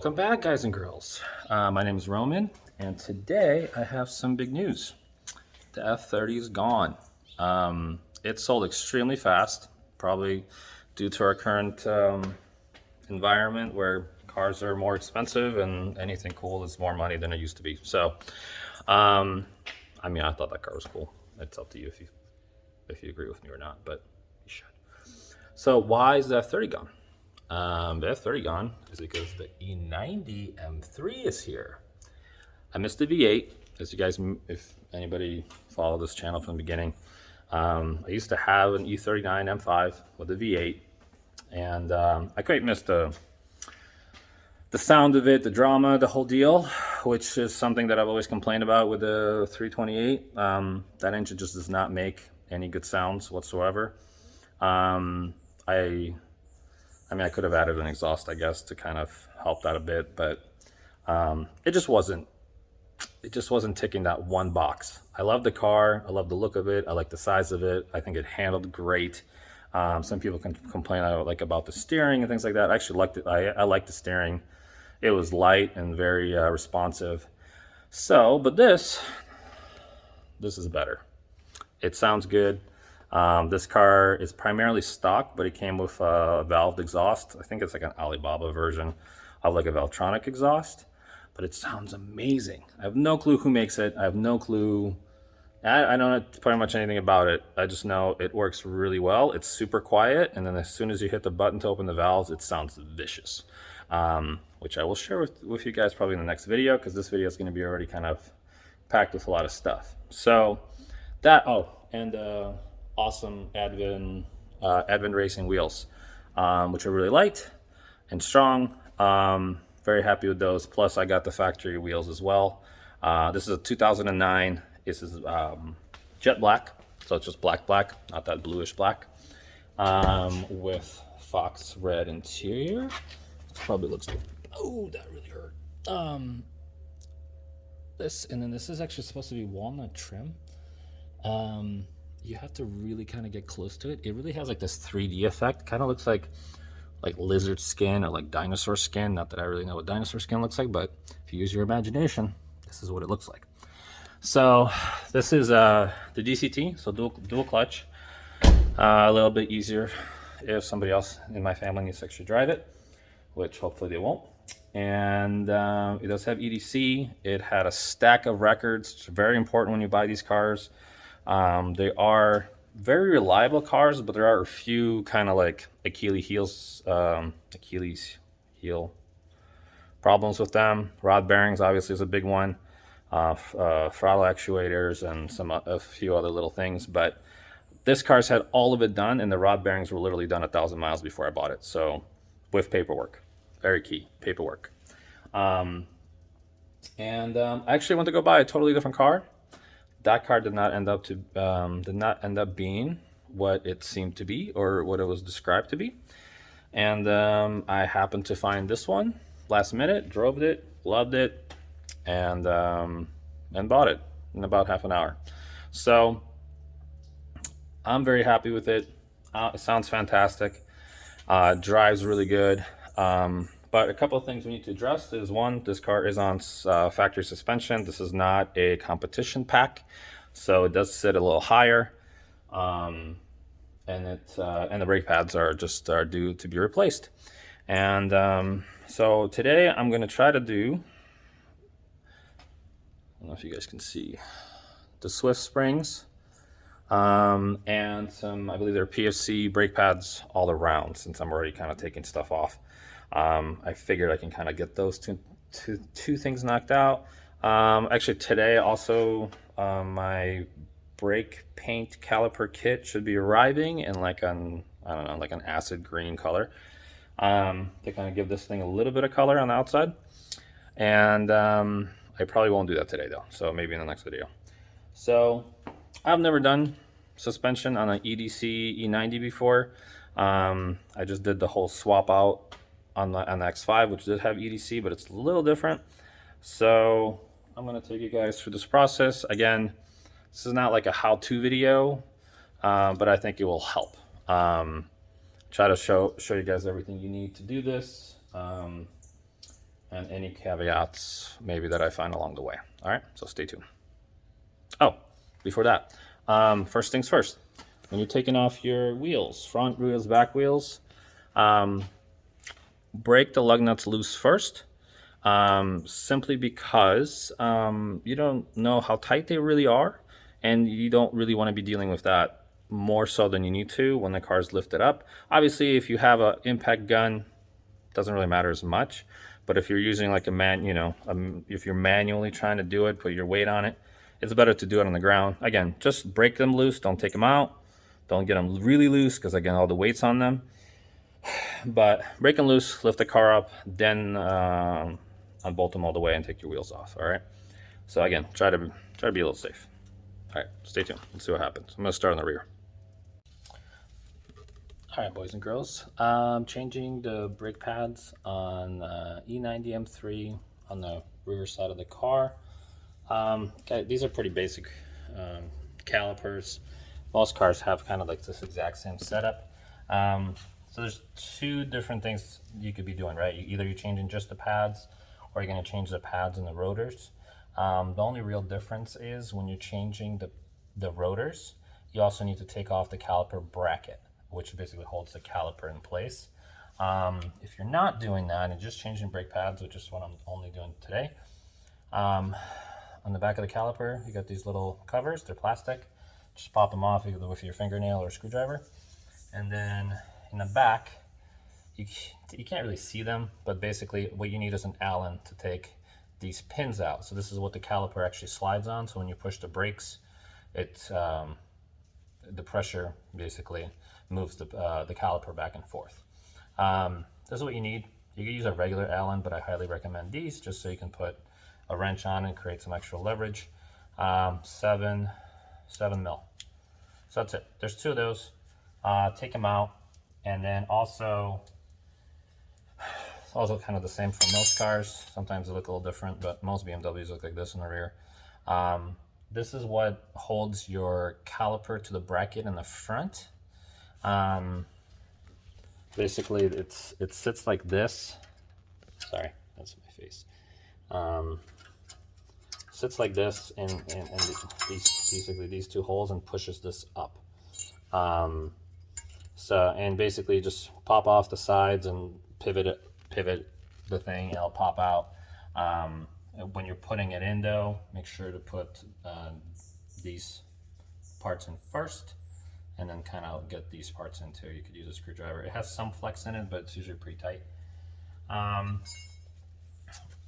Welcome back, guys and girls. My name is Roman, and today I have some big news. The F30 is gone. It sold extremely fast, probably due to our current environment where cars are more expensive and anything cool is more money than it used to be. So, I mean, I thought that car was cool. It's up to you if you agree with me or not, but you should. So, why is the F30 gone? The F30 gone is because the E90 M3 is here. I missed the V8, as you guys, if anybody followed this channel from the beginning. I used to have an E39 M5 with a V8, and I quite missed the sound of it, the drama, the whole deal, which is something that I've always complained about with the 328. That engine just does not make any good sounds whatsoever. I mean, I could have added an exhaust, I guess, to kind of help that a bit, but it just wasn't ticking that one box. I love the car. I love the look of it. I like the size of it. I think it handled great. Some people can complain about the steering and things like that. I actually liked it. I liked the steering. It was light and very responsive. So, but this is better. It sounds good. This car is primarily stock, but it came with a valved exhaust. I think it's like an Alibaba version of like a Valtronic exhaust, but it sounds amazing. I have no clue who makes it. I have no clue. I don't know pretty much anything about it. I just know it works really well. It's super quiet, and then as soon as you hit the button to open the valves, it sounds vicious, which I will share with you guys probably in the next video, because this video is going to be already kind of packed with a lot of stuff. So that, and awesome Advent racing wheels, which I really liked and strong. Very happy with those. Plus I got the factory wheels as well. This is a 2009. This is jet black, so it's just black, not that bluish black, with fox red interior. It probably looks like, oh, that really hurt. This is actually supposed to be walnut trim. You have to really kind of get close to it. It really has like this 3D effect. Kind of looks like lizard skin or like dinosaur skin. Not that I really know what dinosaur skin looks like, but if you use your imagination, this is what it looks like. So this is the DCT, so dual clutch. A little bit easier if somebody else in my family needs to actually drive it, which hopefully they won't. And it does have EDC. It had a stack of records. It's very important when you buy these cars. They are very reliable cars, but there are a few kind of like Achilles heel problems with them. Rod bearings obviously is a big one. Throttle actuators and a few other little things, but this car's had all of it done, and the rod bearings were literally done 1,000 miles before I bought it. So with paperwork, very key, paperwork. I actually went to go buy a totally different car. That car did not end up being what it seemed to be or what it was described to be. And I happened to find this one last minute, drove it, loved it, and bought it in about half an hour. So I'm very happy with it. It sounds fantastic. Drives really good. But a couple of things we need to address is, one, this car is on factory suspension. This is not a competition pack, so it does sit a little higher, and the brake pads are due to be replaced. And so today I'm going to try to do, I don't know if you guys can see, the Swift springs, and some, I believe they're PFC brake pads all around, since I'm already kind of taking stuff off. I figured I can kind of get those two things knocked out. Actually today also, my brake paint caliper kit should be arriving in like an acid green color, to kind of give this thing a little bit of color on the outside. And I probably won't do that today though, so maybe in the next video. So I've never done suspension on an EDC E90 before. I just did the whole swap out on the X5, which did have EDC, but it's a little different. So I'm going to take you guys through this process. Again, this is not like a how-to video, but I think it will help. Try to show you guys everything you need to do this. and any caveats maybe that I find along the way. All right, so stay tuned. Oh, before that, first things first, when you're taking off your wheels, front wheels, back wheels, break the lug nuts loose first, simply because you don't know how tight they really are, and you don't really want to be dealing with that more so than you need to when the car is lifted up. Obviously, if you have an impact gun, doesn't really matter as much. But if you're using like if you're manually trying to do it, put your weight on it, it's better to do it on the ground. Again, just break them loose. Don't take them out. Don't get them really loose because, again, all the weight's on them. But break them loose, lift the car up, then unbolt them all the way and take your wheels off. All right. So again, try to be a little safe. All right, stay tuned. Let's see what happens. I'm gonna start on the rear. All right, boys and girls, changing the brake pads on E90 M3 on the rear side of the car. Okay, these are pretty basic calipers. Most cars have kind of like this exact same setup. So there's two different things you could be doing, right? Either you're changing just the pads, or you're going to change the pads and the rotors. The only real difference is when you're changing the rotors, you also need to take off the caliper bracket, which basically holds the caliper in place. If you're not doing that and just changing brake pads, which is what I'm only doing today, on the back of the caliper, you got these little covers. They're plastic. Just pop them off either with your fingernail or screwdriver. And then in the back, you can't really see them, but basically what you need is an Allen to take these pins out. So this is what the caliper actually slides on. So when you push the brakes, it's the pressure basically moves the caliper back and forth. This is what you need. You can use a regular Allen, but I highly recommend these just so you can put a wrench on and create some extra leverage. 7 mil. So that's it. There's two of those. Take them out, and then also kind of the same for most cars. Sometimes they look a little different, but most BMWs look like this in the rear. This is what holds your caliper to the bracket in the front. Basically, it sits like this. Sorry, that's my face. Sits like this in basically these two holes and pushes this up. And basically just pop off the sides and pivot the thing, and it'll pop out. When you're putting it in though, make sure to put these parts in first, and then kind of get these parts in too. You could use a screwdriver. It has some flex in it, but it's usually pretty tight.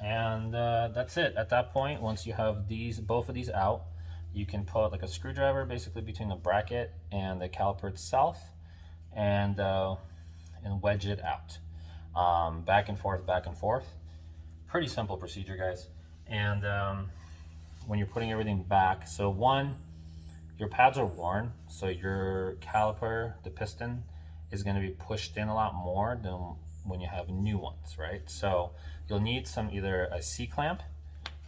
That's it. At that point, once you have both of these out, you can put like a screwdriver basically between the bracket and the caliper itself, and wedge it out, back and forth, back and forth. Pretty simple procedure, guys. And when you're putting everything back, so one, your pads are worn, so your caliper, the piston, is going to be pushed in a lot more than when you have new ones, right? So you'll need either a C-clamp,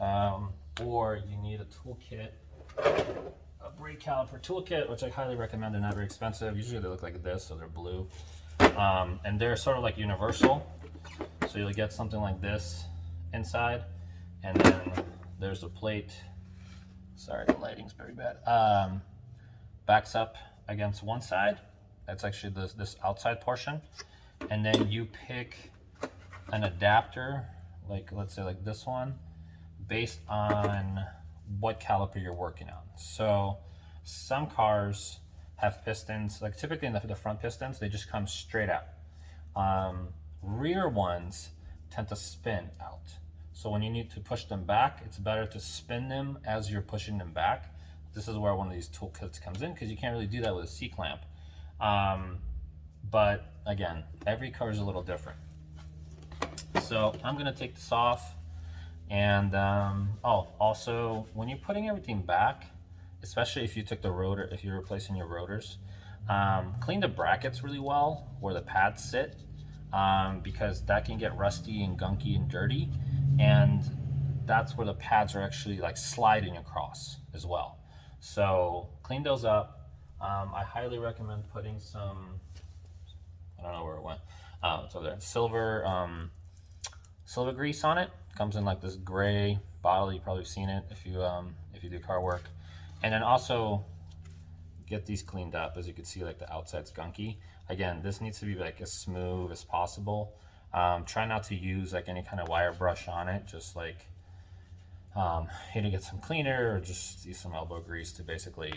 or you need a toolkit, a brake caliper toolkit, which I highly recommend. They're not very expensive. Usually they look like this, so they're blue. And they're sort of like universal. So you'll get something like this inside, and then there's a plate. Sorry, the lighting's very bad. Backs up against one side. That's actually this outside portion. And then you pick an adapter, like let's say like this one, based on what caliper you're working on. So some cars have pistons, like typically in the front pistons, they just come straight out. Rear ones tend to spin out. So when you need to push them back, it's better to spin them as you're pushing them back. This is where one of these toolkits comes in, because you can't really do that with a C-clamp. But again, every car is a little different. So I'm gonna take this off. And also when you're putting everything back, especially if you took the rotor, if you're replacing your rotors, clean the brackets really well where the pads sit, because that can get rusty and gunky and dirty, and that's where the pads are actually like sliding across as well. So clean those up. I highly recommend putting some, I don't know where it went, it's over there, silver grease on it. Comes in like this gray bottle. You've probably seen it if you do car work. And then also get these cleaned up. As you can see, like the outside's gunky. Again, this needs to be like as smooth as possible. Try not to use like any kind of wire brush on it. Just like either get some cleaner or just use some elbow grease to basically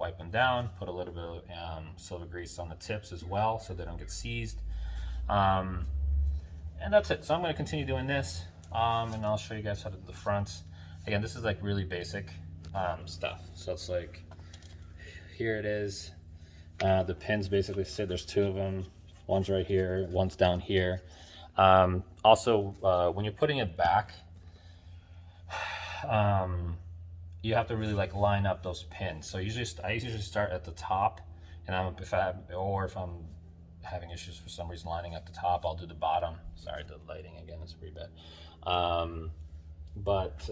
wipe them down. Put a little bit of silver grease on the tips as well so they don't get seized. And that's it. So I'm going to continue doing this, and I'll show you guys how to do the fronts. Again, this is like really basic stuff. So it's like, here it is. The pins basically sit, there's two of them. One's right here, one's down here. Also, when you're putting it back, you have to really like line up those pins. So I usually start at the top, and if I'm having issues for some reason lining up the top, I'll do the bottom. Sorry, the lighting again is pretty bad. But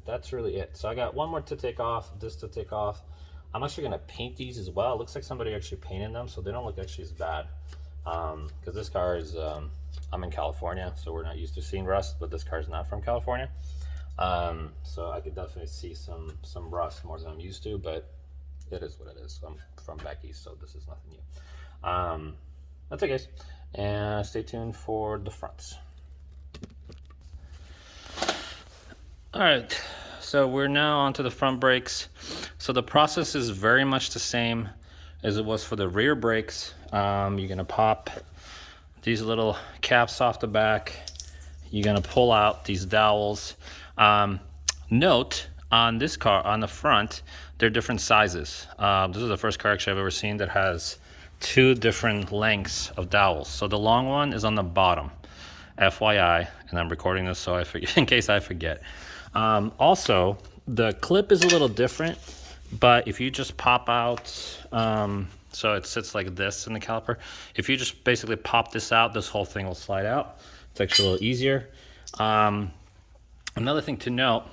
that's really it. So I got one more to take off, this to take off. I'm actually gonna paint these as well. It looks like somebody actually painted them, so they don't look actually as bad. Because this car is, I'm in California, so we're not used to seeing rust, but this car is not from California. So I could definitely see some rust more than I'm used to, but it is what it is. I'm from back east, so this is nothing new. That's it, guys, and stay tuned for the fronts. All right, so we're now onto the front brakes. So the process is very much the same as it was for the rear brakes. You're gonna pop these little caps off the back. You're gonna pull out these dowels. Note on this car, on the front, they're different sizes. This is the first car actually I've ever seen that has two different lengths of dowels. So the long one is on the bottom, FYI, and I'm recording this so I forget, in case I forget. Also, the clip is a little different, but if you just pop out, so it sits like this in the caliper. If you just basically pop this out, this whole thing will slide out. It's actually a little easier. Another thing to note,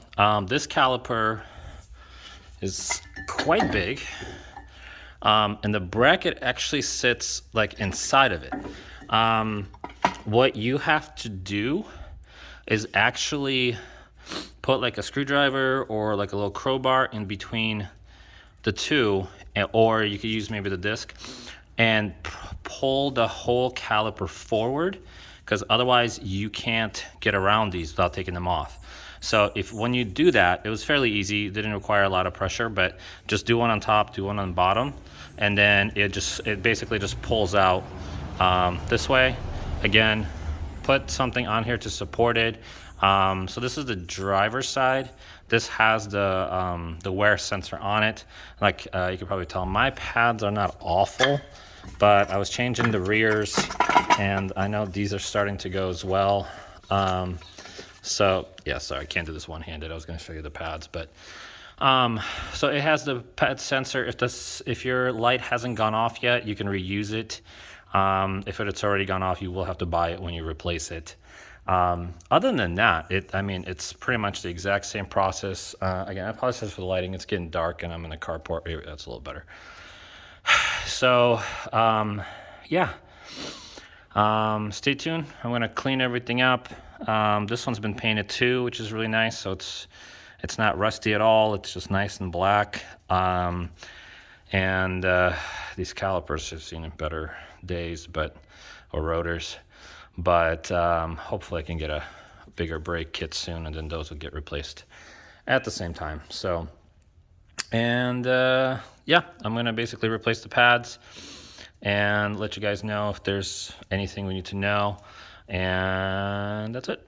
this caliper is quite big, and the bracket actually sits like inside of it. What you have to do is actually put like a screwdriver or like a little crowbar in between the two, or you could use maybe the disc, and pull the whole caliper forward, because otherwise you can't get around these without taking them off. So when you do that, it was fairly easy. It didn't require a lot of pressure, but just do one on top, do one on the bottom, and then it basically just pulls out this way. Again, put something on here to support it. So this is the driver's side. This has the wear sensor on it. Like you can probably tell, my pads are not awful, but I was changing the rears, and I know these are starting to go as well. So yeah, sorry, I can't do this one-handed. I was going to show you the pads, but so it has the pad sensor. If your light hasn't gone off yet, you can reuse it. If it's already gone off, you will have to buy it when you replace it. Other than that, it's pretty much the exact same process. Again, I apologize for the lighting. It's getting dark and I'm in a carport area. That's a little better. So, yeah. Stay tuned. I'm going to clean everything up. This one's been painted too, which is really nice. So it's not rusty at all. It's just nice and black. And these calipers have seen better days, or rotors. But hopefully I can get a bigger brake kit soon, and then those will get replaced at the same time. So, and yeah, I'm going to basically replace the pads and let you guys know if there's anything we need to know. And that's it.